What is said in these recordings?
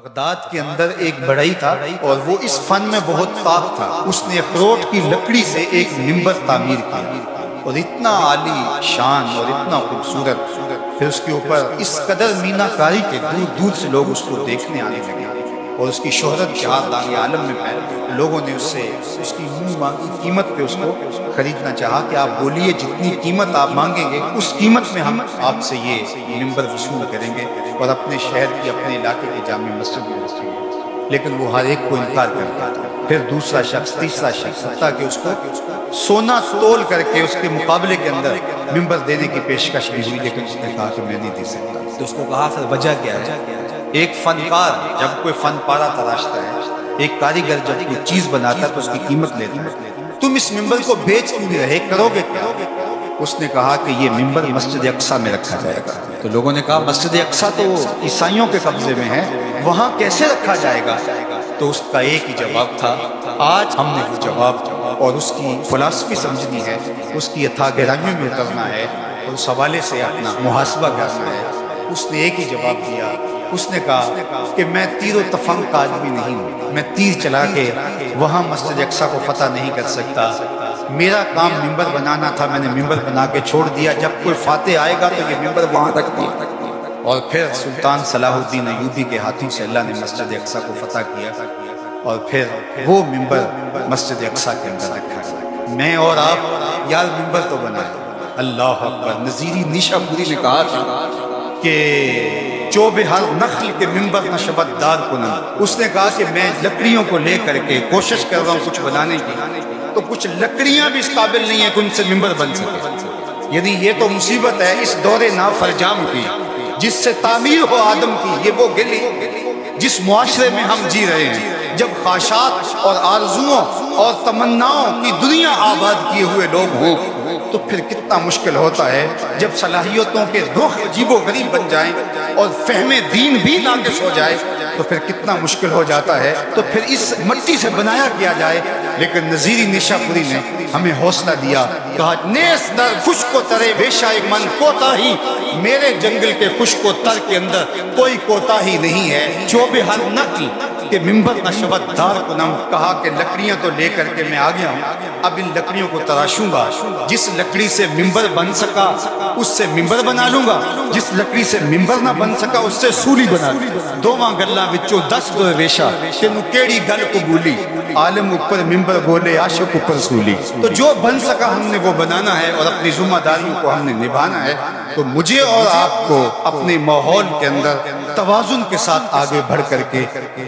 Baghdad کے اندر ایک بڑھئی تھا اور وہ اس فن میں بہت طاق تھا۔ اس نے اخروٹ کی لکڑی سے ایک منبر تعمیر کیا اور اتنا عالی شان اور اتنا خوبصورت، پھر اس کے اوپر اس قدر مینا کاری کے دور دور سے لوگ اس کو دیکھنے آنے لگے اور اس کی شہرت جہاں دانگ عالم میں پھیل گئی۔ لوگوں نے اس سے اس کی منہ مانگی قیمت پہ اس کو خریدنا چاہا کہ آپ بولیے جتنی قیمت آپ مانگیں گے اس قیمت میں ہم آپ سے یہ منبر وصول کریں گے اور اپنے شہر کی اپنے علاقے کی جامع مسجد میں رکھیں گے۔ لیکن وہ ہر ایک کو انکار کرتا تھا۔ پھر دوسرا شخص، تیسرا شخص، حتیٰ کہ اس کو سونا تول کر کے اس کے مقابلے کے اندر منبر دینے کی پیشکش بھی ہوئی، لیکن اس نے کہا کہ میں نہیں دے سکتا۔ تو اس کو کہا کہ وجہ کیا ہے؟ ایک فنکار جب کوئی فن پارا تراشتا ہے، ایک کاریگر جب کوئی چیز بناتا ہے تو اس کی قیمت لیتا ہے، تم اس منبر کو بیچ کیوں نہیں رہے، کرو گے کیا؟ اس نے کہا کہ یہ منبر مسجد اقصیٰ میں رکھا جائے گا۔ تو لوگوں نے کہا مسجد اقصیٰ تو عیسائیوں کے قبضے میں ہے، وہاں کیسے رکھا جائے گا؟ تو اس کا ایک ہی جواب تھا، آج ہم نے وہ جواب اور اس کی فلسفی سمجھنی ہے، اس کی اتھا گہرائیوں میں اترنا ہے اور اس حوالے سے اپنا محاسبہ کرنا ہے۔ اس نے ایک ہی جواب دیا، اس نے کہا کہ میں تیر و تفنگ کا آدمی نہیں ہوں، میں تیر چلا کے وہاں مسجد اقصیٰ کو فتح نہیں کر سکتا، میرا کام منبر بنانا تھا، میں نے منبر بنا کے چھوڑ دیا، جب کوئی فاتح آئے گا تو یہ منبر وہاں رکھ دیا۔ اور پھر سلطان صلاح الدین ایوبی کے ہاتھوں سے اللہ نے مسجد اقصیٰ کو فتح کیا اور پھر وہ منبر مسجد اقصیٰ کے اندر رکھا گیا۔ میں اور آپ یار منبر تو بنائے۔ اللہ اکبر۔ نظیری نیشا پوری نے کہا تھا کہ چوب ہر نخل کے منبر نشبت دار کنم۔ اس نے کہا کہ میں لکڑیوں کو لے کر کے کوشش کر رہا ہوں کچھ بنانے کی، تو کچھ لکڑیاں بھی اس قابل نہیں ہیں کہ ان سے منبر بن سکے۔ یعنی یہ تو مصیبت ہے اس دور نافرجام کی، جس سے تعمیر ہو آدم کی، یہ وہ گلی جس معاشرے میں ہم جی رہے ہیں، جب خواہشات اور آرزوؤں اور تمناؤں کی دنیا آباد کیے ہوئے لوگ ہوں، تو پھر کتنا مشکل ہوتا ہے جب صلاحیتوں کے رخ عجیب و غریب بن جائیں اور فہم دین بھی ناقص ہو جائے تو پھر کتنا مشکل ہو جاتا ہے، تو پھر اس مٹی سے بنایا کیا جائے۔ لیکن نظیری نیشا پوری نے ہمیں حوصلہ دیا، کہا نیس در خشک و ترے بیشہ من کوتاہی، میرے جنگل کے خشک و تر کے اندر کوئی کوتاہی نہیں ہے۔ چوب ہر نقل کہ منبر نشبت دار کنم، کہا کہ لکڑیاں تو لے کر کے میں آ گیا ہوں، اب ان لکڑیوں کو تراشوں گا، جس لکڑی سے منبر بن سکا اس سے منبر بنا لوں گا، جس لکڑی سے منبر نہ بن سکا اس سے سولی بنا لوں گا۔ دوواں گلاں وچوں 10 درویشا تینوں کیڑی گل قبولی، عالم اوپر منبر بولے عاشق اوپر سولی۔ تو جو بن سکا ہم نے وہ بنانا ہے اور اپنی ذمہ داریوں کو ہم نے نبھانا ہے۔ تو مجھے اور آپ کو اپنے ماحول کے اندر توازن کے ساتھ آگے بڑھ کر کے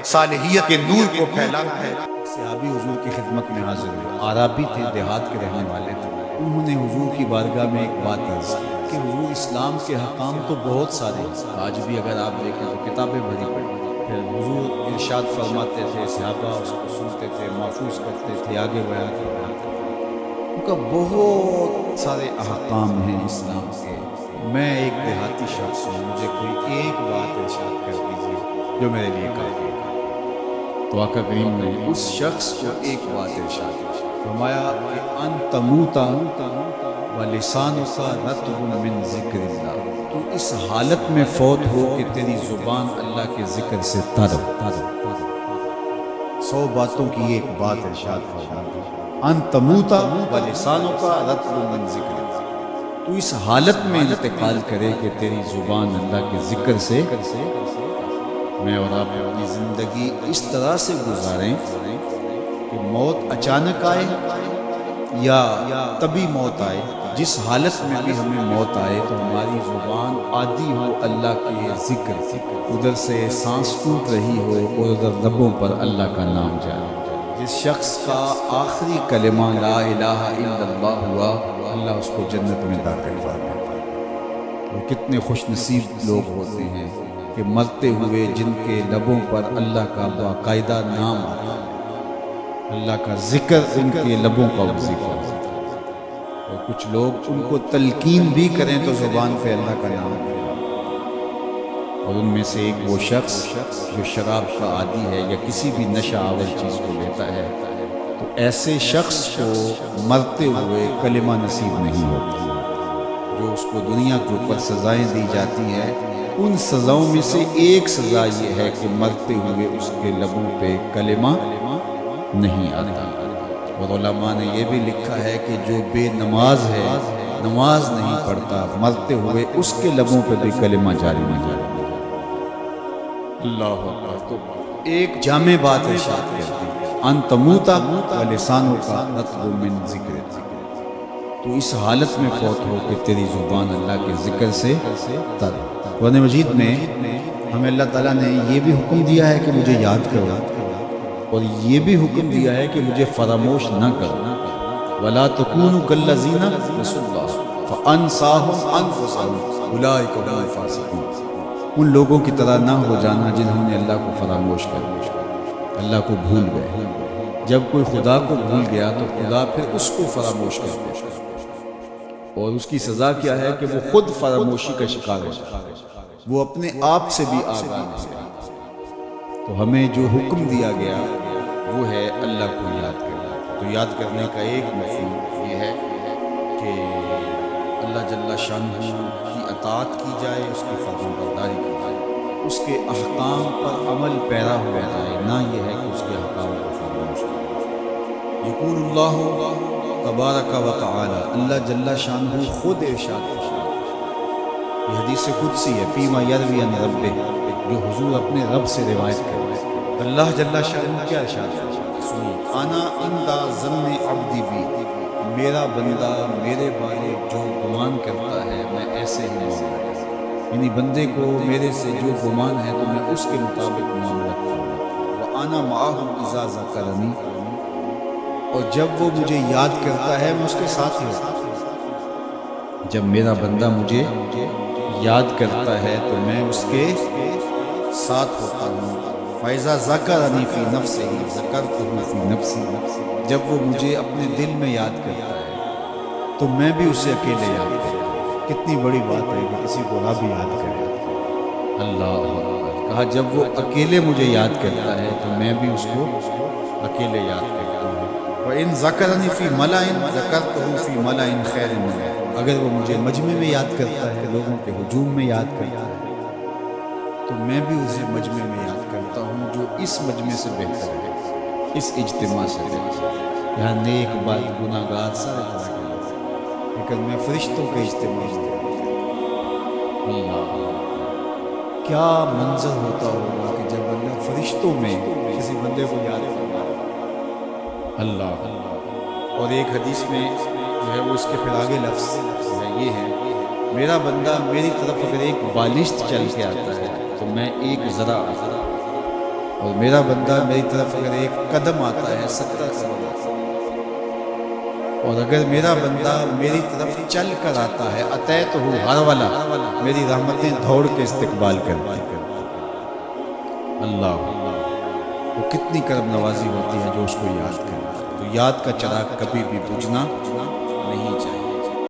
صالحیت کے نور کو پھیلانا ہے۔ صحابی حضور کی خدمت میں حاضر ہوئے، عربی تھے، دیہات کے رہنے والے تھے۔ انہوں نے حضور کی بارگاہ میں ایک بات عرض کی کہ حضور اسلام کے حکام تو بہت سارے ہیں، آج بھی اگر آپ دیکھیں تو کتابیں بھری پڑی۔ پھر حضور ارشاد فرماتے تھے، صحابہ اس کو سنتے تھے، محفوظ کرتے تھے، آگے بیان فرماتے تھے۔ ان کا بہت سارے احکام ہیں اسلام کے، میں ایک دیہاتی شخص ہوں، مجھے کوئی ایک بات ارشاد کر دیجیے جو میرے لیے کافی ہے۔ تو آقا کریم نے اس شخص کو ایک بات ارشاد فرمایا کہ ان تموتا ولسانک رطب من ذکر اللہ، تو اس حالت میں فوت ہو کہ تیری زبان اللہ کے ذکر سے تر۔ 100 باتوں کی ایک بات ارشاد فرمایا، ان تموتا ولسانک رطب من ذکر اللہ، تو اس حالت میں انتقال کرے کہ تیری زبان اللہ کے ذکر سے۔ میں اور آپ اپنی زندگی اس طرح سے گزاریں کہ موت اچانک آئے یا طبی موت آئے، جس حالت میں بھی ہمیں موت آئے تو ہماری زبان عادی ہو اللہ کے ذکر، ادھر سے سانس ٹوٹ رہی ہو اور ادھر لبوں پر اللہ کا نام جائے۔ جس شخص کا آخری کلمہ لا الہ الا اللہ ہوا، اللہ اس کو جنت میں داخل فرماتا ہے۔ وہ کتنے خوش نصیب لوگ ہوتے ہیں کہ مرتے ہوئے جن کے لبوں پر اللہ کا باقاعدہ نام آتا ہے، اللہ کا ذکر ان کے لبوں کا وظیفہ ہوتا ہے۔ اور کچھ لوگ ان کو تلقین بھی کریں تو زبان پہ اللہ کا نام ہے۔ اور ان میں سے ایک وہ شخص جو شراب کا عادی ہے یا کسی بھی نشہ آور چیز کو لیتا ہے، تو ایسے شخص کو مرتے ہوئے کلمہ نصیب نہیں ہوتی، جو اس کو دنیا کے اوپر سزائیں دی جاتی ہیں ان سزاؤں میں سے ایک سزا یہ ہے کہ مرتے ہوئے اس کے لبوں پہ کلمہ نہیں آتا۔ اور علماء نے یہ بھی لکھا ہے کہ جو بے نماز ہے، نماز نہیں پڑھتا، مرتے ہوئے اس کے لبوں پہ بھی کلمہ جاری نہیں آتا۔ اللہ اکبر۔ تو ایک جامع بات ارشاد کرتی ان تموتا ولسانوں کا رطب من ذکر، تو اس حالت میں فوت ہو کہ تیری زبان اللہ کے ذکر سے تر۔ قرآن مجید میں ہمیں اللہ تعالیٰ نے یہ بھی حکم دیا ہے کہ مجھے یاد کرو، اور یہ بھی حکم دیا ہے کہ مجھے فراموش نہ کرو۔ وَلَا تَكُونُوا كَالَّذِينَ نَسُوا اللَّهَ فَأَنسَاهُمْ أَنفُسَهُمْ أُولَٰئِكَ هُمُ الْفَاسِقُونَ۔ ان لوگوں کی طرح نہ ہو جانا جنہوں نے اللہ کو فراموش کر دیا، اللہ کو بھول گئے۔ جب کوئی خدا کو بھول گیا تو خدا پھر اس کو فراموش کر دیا، اور اس کی سزا کیا ہے کہ وہ خود فراموشی کا شکار ہے، وہ اپنے آپ سے بھی آگاہ نہیں ہے۔ تو ہمیں جو حکم دیا گیا وہ ہے اللہ کو یاد کرنا۔ تو یاد کرنے کا ایک مفہوم یہ ہے کہ اللہ جل شانہ کی اطاعت کی جائے، اس کی فرمانبرداری کی جائے، اس کے احکام پر عمل پیرا ہوا جائے، نہ یہ ہے کہ اس کے احکام کو فراموش کرے۔ یقول اللہ تبارک و تعالی، اللہ جل شانہ خود ارشاد فرماتا، یہ حدیث قدسی ہے، فیما یروی عن ربہ، جو حضور اپنے رب سے روایت کرتے ہیں۔ اللہ جل شانہ کیا ارشاد فرماتا؟ انا عند ظن عبدی بی، میرا بندہ میرے بارے جو گمان کرتا ہے میں ایسے ہی معاملہ کرتا، یعنی بندے کو میرے سے جو گمان ہے تو میں اس کے مطابق معاملہ کرتا۔ وانا معه اذا ذکرنی، اور جب وہ مجھے یاد کرتا ہے میں اس کے ساتھ ہی ہوتا ہوں۔ جب میرا بندہ مجھے یاد کرتا ہے تو میں اس کے ساتھ ہوتا ہوں۔ فَإِذَا ذَكَرَنِي فِي نَفْسِهِ ذَكَرْتُهُ فِي نَفْسِي، جب وہ مجھے اپنے دل میں یاد کرتا ہے تو میں بھی اسے اکیلے یاد کرتا ہوں۔ کتنی بڑی بات ہے کہ کسی کو رب یاد کرے۔ اللہ اکبر۔ کہا جب وہ اکیلے مجھے یاد کرتا ہے تو میں بھی اس کو اکیلے یاد کرتا ہوں۔ وَإِن ذَكَرَنِي فِي مَلَئٍ ذَكَرْتُهُ فِي مَلَئٍ خَيْرٍ مِنْهُ، اگر وہ مجھے مجمع میں یاد کرتا ہے، لوگوں کے ہجوم میں یاد کرتا ہے، تو میں بھی اسے مجمع میں یاد کرتا ہوں جو اس مجمع سے بہتر ہے، اس اجتماع سے بہتر ہے۔ یہاں نیک بد گناہ گار سارے طرح کے لوگ ہیں، لیکن میں فرشتوں کے اجتماع سے اللہ، کیا منظر ہوتا ہوگا کہ جب اللہ فرشتوں میں کسی بندے کو یاد کرتا ہے۔ اللہ۔ اور ایک حدیث میں جو ہے وہ اس کے پھر آگے لفظ ہے، یہ ہے میرا بندہ میری طرف اگر ایک بالشت چل کے آتا ہے تو میں ایک ذرا آتا، اور میرا بندہ میری طرف اگر ایک قدم آتا ہے 70 قدم آتا ہے، اور اگر میرا بندہ میری طرف چل کر آتا ہے اتیت ہو ہر والا، میری رحمتیں دوڑ کے استقبال کرتی ہیں۔ اللہ، وہ کتنی کرم نوازی ہوتی ہے جو اس کو یاد کرتا ہے۔ تو یاد کا چراغ کبھی بھی بجھنا نہیں چاہیے۔